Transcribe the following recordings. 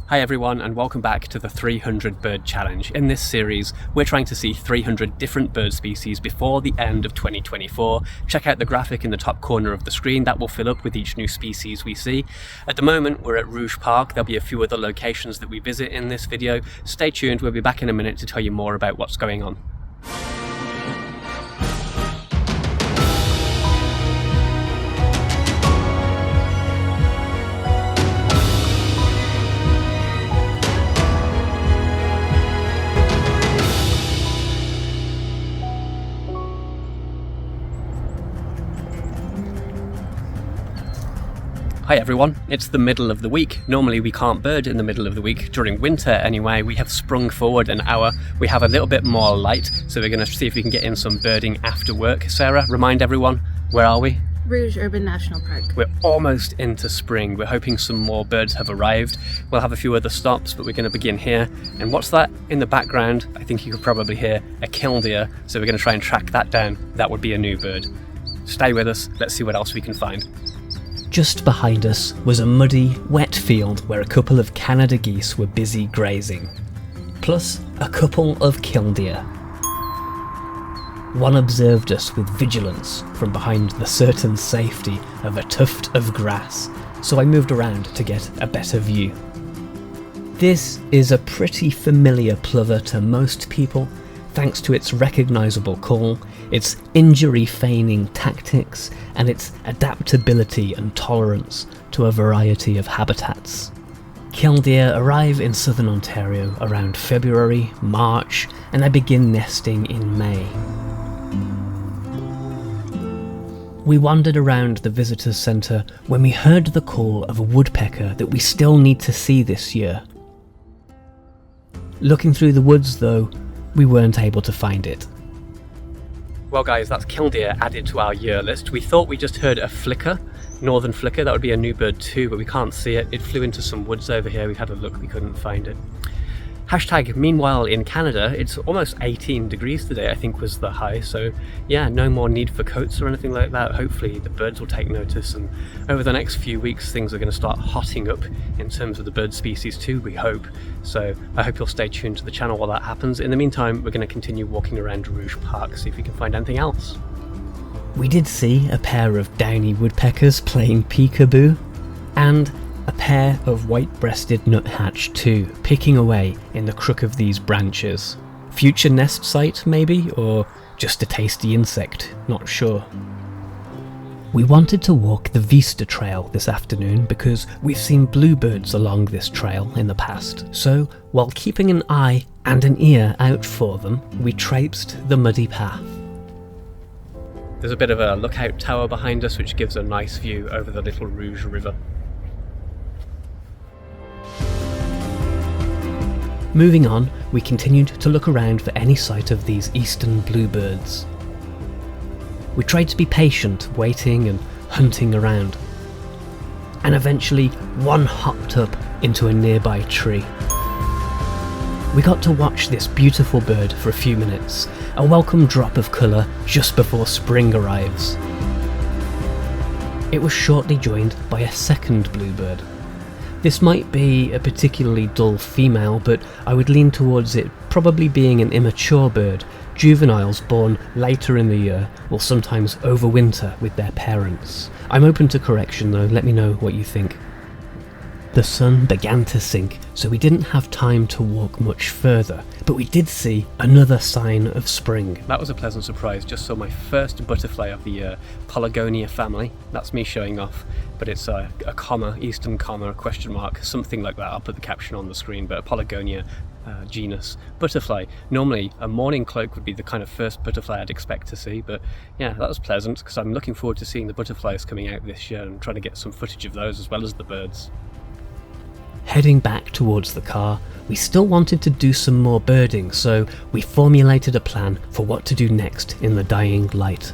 Hi everyone, and welcome back to the 300 Bird Challenge. In this series, we're trying to see 300 different bird species before the end of 2024. Check out the graphic in the top corner of the screen, that will fill up with each new species we see. At the moment, we're at Rouge Park. There'll be a few other locations that we visit in this video. Stay tuned, we'll be back in a minute to tell you more about what's going on. Hi everyone, it's the middle of the week. Normally we can't bird in the middle of the week. During winter anyway, we have sprung forward an hour. We have a little bit more light, so we're going to see if we can get in some birding after work. Sarah, remind everyone, where are we? Rouge Urban National Park. We're almost into spring. We're hoping some more birds have arrived. We'll have a few other stops, but we're going to begin here. And what's that in the background? I think you could probably hear a killdeer, so we're going to try and track that down. That would be a new bird. Stay with us, let's see what else we can find. Just behind us was a muddy, wet field where a couple of Canada geese were busy grazing, plus a couple of killdeer. One observed us with vigilance from behind the certain safety of a tuft of grass, so I moved around to get a better view. This is a pretty familiar plover to most people, thanks to its recognisable call, its injury-feigning tactics, and its adaptability and tolerance to a variety of habitats. Killdeer arrive in southern Ontario around February, March, and they begin nesting in May. We wandered around the visitors centre when we heard the call of a woodpecker that we still need to see this year. Looking through the woods though, we weren't able to find it. Well guys, that's killdeer added to our year list. We thought we just heard a flicker, northern flicker. That would be a new bird too, but we can't see it. It flew into some woods over here. We had a look, we couldn't find it. Hashtag meanwhile in Canada, it's almost 18 degrees today, I think was the high. So yeah, no more need for coats or anything like that. Hopefully the birds will take notice, and over the next few weeks things are going to start hotting up in terms of the bird species too, we hope. So I hope you'll stay tuned to the channel while that happens. In the meantime, we're going to continue walking around Rouge Park, see if we can find anything else. We did see a pair of downy woodpeckers playing peekaboo, and a pair of white-breasted nuthatch too, picking away in the crook of these branches. Future nest site maybe, or just a tasty insect, not sure. We wanted to walk the Vista Trail this afternoon because we've seen bluebirds along this trail in the past, so while keeping an eye and an ear out for them, we traipsed the muddy path. There's a bit of a lookout tower behind us which gives a nice view over the Little Rouge River. Moving on, we continued to look around for any sight of these eastern bluebirds. We tried to be patient, waiting and hunting around. And eventually, one hopped up into a nearby tree. We got to watch this beautiful bird for a few minutes, a welcome drop of colour just before spring arrives. It was shortly joined by a second bluebird. This might be a particularly dull female, but I would lean towards it probably being an immature bird. Juveniles born later in the year will sometimes overwinter with their parents. I'm open to correction though, let me know what you think. The sun began to sink, so we didn't have time to walk much further, but we did see another sign of spring. That was a pleasant surprise. Just saw my first butterfly of the year, Polygonia family. That's me showing off, but it's a comma, eastern comma, a question mark, something like that. I'll put the caption on the screen, but a Polygonia genus butterfly. Normally a morning cloak would be the kind of first butterfly I'd expect to see, but yeah, that was pleasant because I'm looking forward to seeing the butterflies coming out this year and trying to get some footage of those as well as the birds. Heading back towards the car, we still wanted to do some more birding, so we formulated a plan for what to do next in the dying light.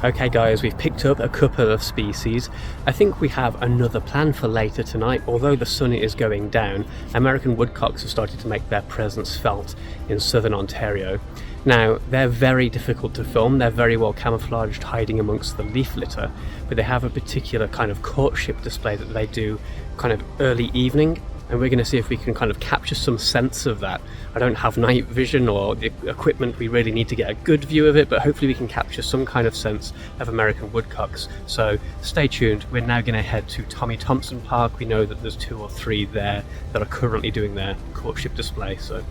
Okay guys, we've picked up a couple of species. I think we have another plan for later tonight. Although the sun is going down, American woodcocks have started to make their presence felt in southern Ontario. Now, they're very difficult to film, they're very well camouflaged hiding amongst the leaf litter, but they have a particular kind of courtship display that they do kind of early evening, and we're going to see if we can kind of capture some sense of that. I don't have night vision or the equipment, we really need to get a good view of it, but hopefully we can capture some kind of sense of American woodcocks. So stay tuned, we're now going to head to Tommy Thompson Park. We know that there's 2 or 3 there that are currently doing their courtship display, so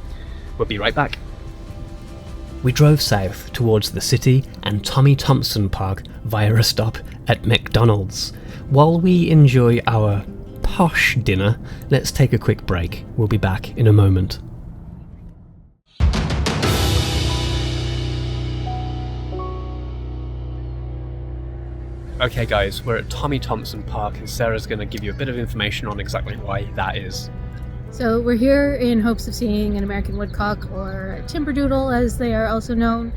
we'll be right back. We drove south towards the city and Tommy Thompson Park via a stop at McDonald's. While we enjoy our posh dinner, let's take a quick break. We'll be back in a moment. Okay guys, we're at Tommy Thompson Park and Sarah's going to give you a bit of information on exactly why that is. So we're here in hopes of seeing an American woodcock, or timberdoodle as they are also known.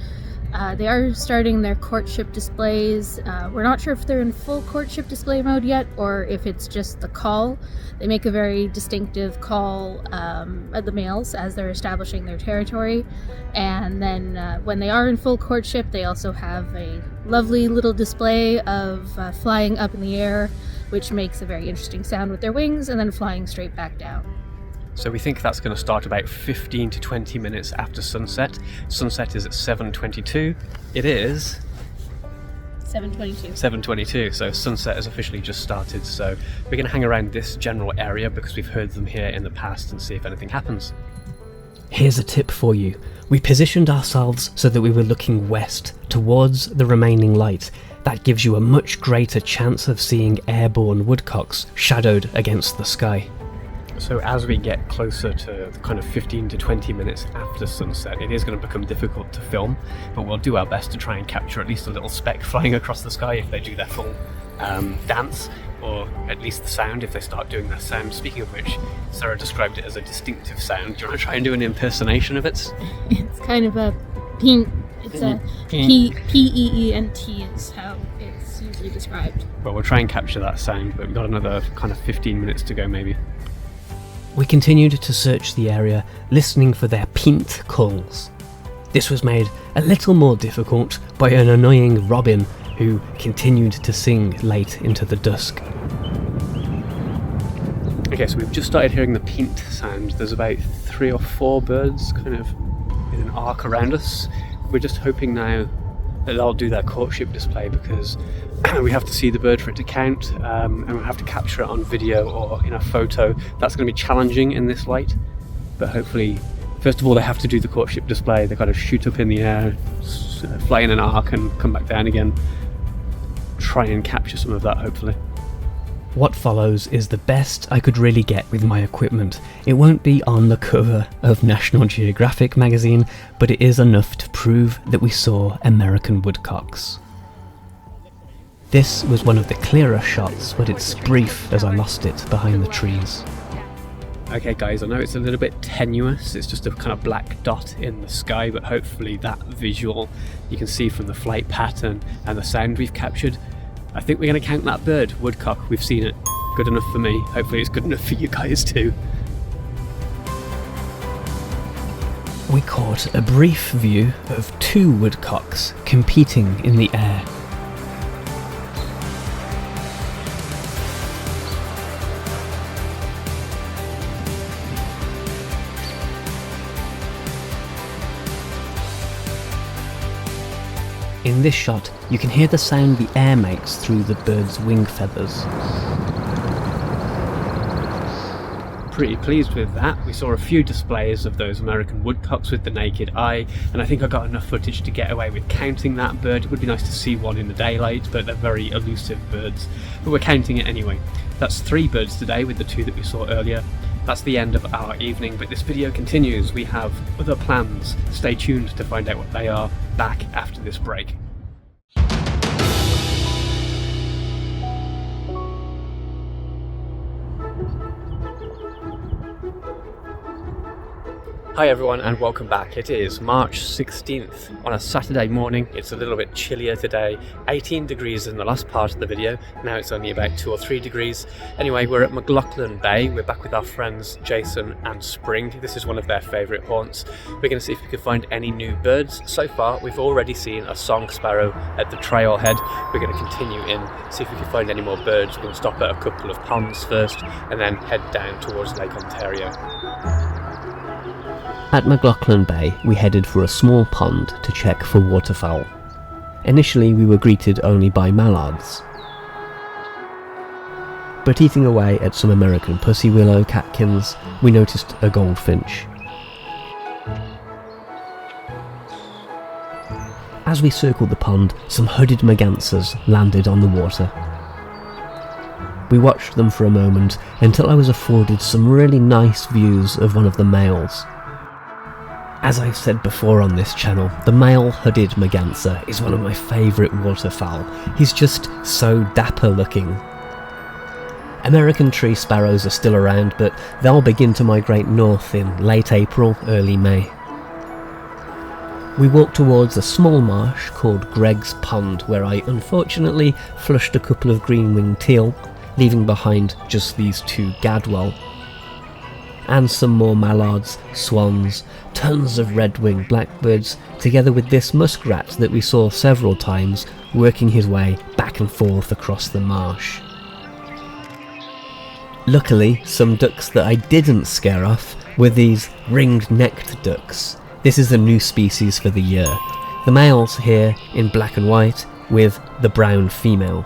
They are starting their courtship displays. We're not sure if they're in full courtship display mode yet, or if it's just the call. They make a very distinctive call at the males as they're establishing their territory. And then when they are in full courtship, they also have a lovely little display of flying up in the air, which makes a very interesting sound with their wings, and then flying straight back down. So we think that's going to start about 15 to 20 minutes after sunset. Sunset is at 7:22. It is 7:22. 7:22, so sunset has officially just started. So we're going to hang around this general area because we've heard them here in the past and see if anything happens. Here's a tip for you. We positioned ourselves so that we were looking west towards the remaining light. That gives you a much greater chance of seeing airborne woodcocks shadowed against the sky. So as we get closer to kind of 15 to 20 minutes after sunset, it is going to become difficult to film, but we'll do our best to try and capture at least a little speck flying across the sky if they do their full dance, or at least the sound if they start doing their sound. Speaking of which, Sara described it as a distinctive sound. Do you want to try and do an impersonation of it? It's kind of a peent. It's a P-E-E-N-T is how it's usually described. Well, we'll try and capture that sound, but we've got another kind of 15 minutes to go maybe. We continued to search the area, listening for their Peent calls. This was made a little more difficult by an annoying robin who continued to sing late into the dusk. Okay, so we've just started hearing the Peent sound. There's about 3 or 4 birds kind of in an arc around us. We're just hoping now that they'll do their courtship display, because we have to see the bird for it to count, and we'll have to capture it on video or in a photo. That's going to be challenging in this light, but hopefully, first of all, they have to do the courtship display. They've got to shoot up in the air, fly in an arc and come back down again. Try and capture some of that, hopefully. What follows is the best I could really get with my equipment. It won't be on the cover of National Geographic magazine, but it is enough to prove that we saw American woodcocks. This was one of the clearer shots, but it's brief as I lost it behind the trees. Okay guys, I know it's a little bit tenuous, it's just a kind of black dot in the sky, but hopefully that visual you can see from the flight pattern and the sound we've captured. I think we're going to count that bird, woodcock. We've seen it. Good enough for me. Hopefully it's good enough for you guys too. We caught a brief view of 2 woodcocks competing in the air. In this shot, you can hear the sound the air makes through the bird's wing feathers. Pretty pleased with that. We saw a few displays of those American woodcocks with the naked eye, and I think I got enough footage to get away with counting that bird. It would be nice to see one in the daylight, but they're very elusive birds. But we're counting it anyway. That's 3 birds today with the 2 that we saw earlier. That's the end of our evening, but this video continues. We have other plans. Stay tuned to find out what they are back after this break. Hi everyone and welcome back. It is March 16th on a Saturday morning. It's a little bit chillier today, 18 degrees in the last part of the video. Now it's only about 2 or 3 degrees. Anyway, we're at McLaughlin Bay. We're back with our friends Jason and Spring. This is one of their favourite haunts. We're going to see if we can find any new birds. So far we've already seen a song sparrow at the trailhead. We're going to continue in, see if we can find any more birds. We're going to stop at a couple of ponds first and then head down towards Lake Ontario. At McLaughlin Bay, we headed for a small pond to check for waterfowl. Initially, we were greeted only by mallards. But eating away at some American pussy willow catkins, we noticed a goldfinch. As we circled the pond, some hooded mergansers landed on the water. We watched them for a moment until I was afforded some really nice views of one of the males. As I've said before on this channel, the male hooded merganser is one of my favourite waterfowl. He's just so dapper looking. American tree sparrows are still around, but they'll begin to migrate north in late April, early May. We walked towards a small marsh called Greg's Pond, where I unfortunately flushed a couple of green-winged teal, leaving behind just these two gadwall. And some more mallards, swans, tons of red-winged blackbirds, together with this muskrat that we saw several times working his way back and forth across the marsh. Luckily, some ducks that I didn't scare off were these ringed-necked ducks. This is a new species for the year. The male's here in black and white with the brown female.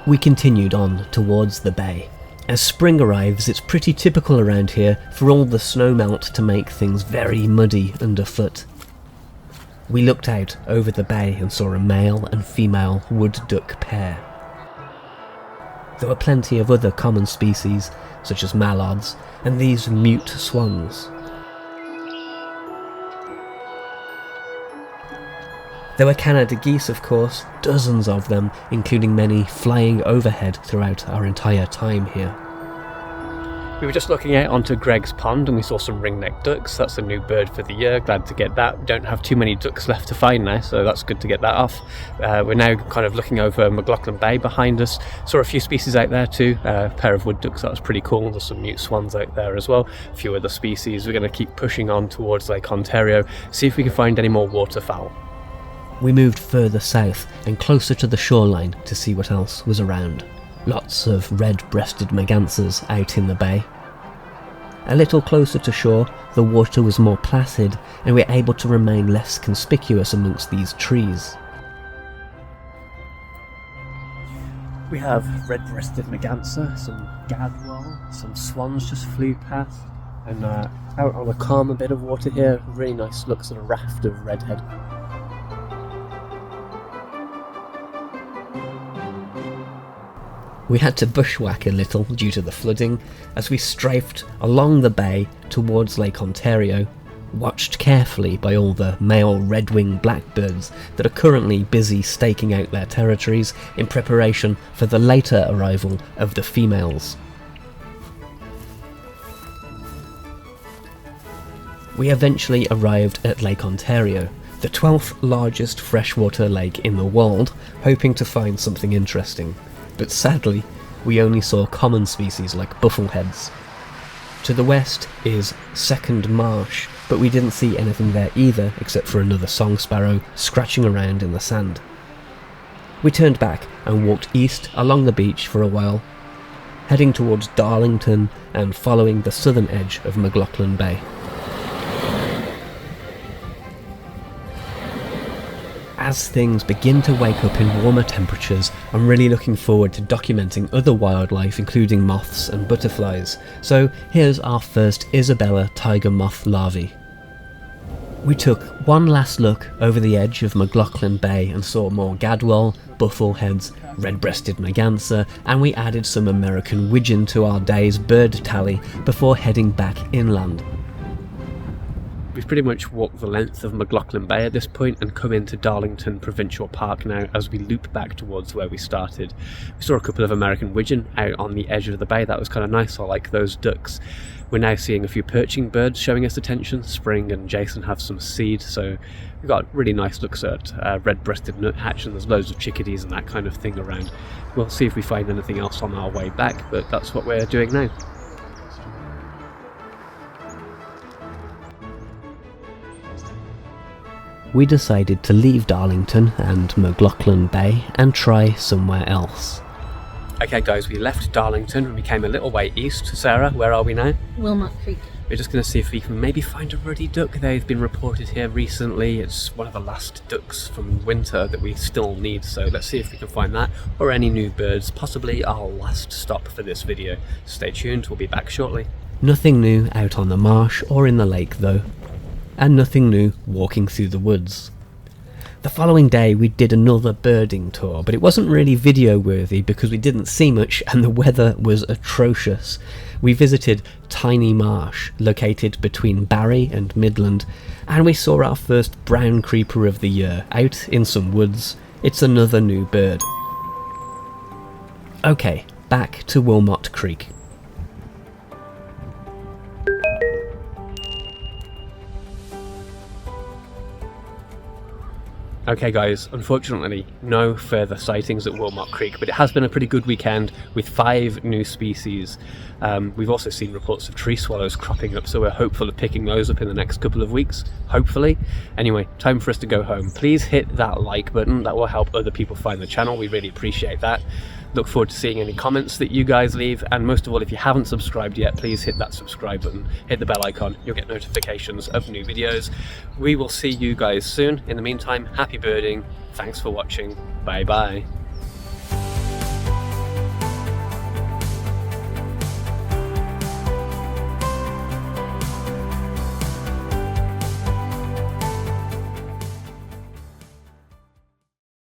We continued on towards the bay. As spring arrives, it's pretty typical around here for all the snow melt to make things very muddy underfoot. We looked out over the bay and saw a male and female wood duck pair. There were plenty of other common species, such as mallards and these mute swans. There were Canada geese, of course, dozens of them, including many flying overhead throughout our entire time here. We were just looking out onto Greg's Pond and we saw some ring-necked ducks. That's a new bird for the year. Glad to get that. We don't have too many ducks left to find now, so that's good to get that off. We're now kind of looking over McLaughlin Bay behind us. Saw a few species out there too. A pair of wood ducks, that was pretty cool. There's some mute swans out there as well. A few other species. We're going to keep pushing on towards Lake Ontario, see if we can find any more waterfowl. We moved further south and closer to the shoreline to see what else was around. Lots of red-breasted mergansers out in the bay. A little closer to shore, the water was more placid and we were able to remain less conspicuous amongst these trees. We have red-breasted merganser, some gadwall, some swans just flew past, and out on a calmer bit of water here, really nice looks at a raft of redhead. We had to bushwhack a little due to the flooding as we strafed along the bay towards Lake Ontario, watched carefully by all the male red-winged blackbirds that are currently busy staking out their territories in preparation for the later arrival of the females. We eventually arrived at Lake Ontario, the 12th largest freshwater lake in the world, hoping to find something interesting. But sadly, we only saw common species like buffleheads. To the west is Second Marsh, but we didn't see anything there either except for another song sparrow scratching around in the sand. We turned back and walked east along the beach for a while, heading towards Darlington and following the southern edge of McLaughlin Bay. As things begin to wake up in warmer temperatures, I'm really looking forward to documenting other wildlife, including moths and butterflies. So here's our first Isabella tiger moth larvae. We took one last look over the edge of McLaughlin Bay and saw more gadwall, buffleheads, red-breasted merganser, and we added some American widgeon to our day's bird tally before heading back inland. we've pretty much walked the length of McLaughlin Bay at this point and come into Darlington Provincial Park now as we loop back towards where we started. We saw a couple of American widgeon out on the edge of the bay. That was kind of nice. I like those ducks. We're now seeing a few perching birds showing us attention. Spring and Jason have some seed, so we've got really nice looks at red-breasted nuthatch, and there's loads of chickadees and that kind of thing around. We'll see if we find anything else on our way back, but that's what we're doing now. We decided to leave Darlington and McLaughlin Bay and try somewhere else. Okay guys, we left Darlington and we came a little way east. Sarah, where are we now? Wilmot Creek. We're just going to see if we can maybe find a ruddy duck. They've been reported here recently. It's one of the last ducks from winter that we still need, so let's see if we can find that, or any new birds, possibly our last stop for this video. Stay tuned, we'll be back shortly. Nothing new out on the marsh or in the lake though, and nothing new walking through the woods. The following day we did another birding tour, but it wasn't really video worthy because we didn't see much and the weather was atrocious. We visited Tiny Marsh, located between Barry and Midland, and we saw our first brown creeper of the year out in some woods. It's another new bird. Okay, back to Wilmot Creek. Okay guys, unfortunately no further sightings at Wilmot Creek, but it has been a pretty good weekend with 5 new species. We've also seen reports of tree swallows cropping up, so we're hopeful of picking those up in the next couple of weeks, hopefully. Anyway, time for us to go home. Please hit that like button, that will help other people find the channel, we really appreciate that. Look forward to seeing any comments that you guys leave, and most of all, if you haven't subscribed yet, please hit that subscribe button, hit the bell icon, you'll get notifications of new videos. We will see you guys soon. In the meantime, happy birding, thanks for watching, bye bye.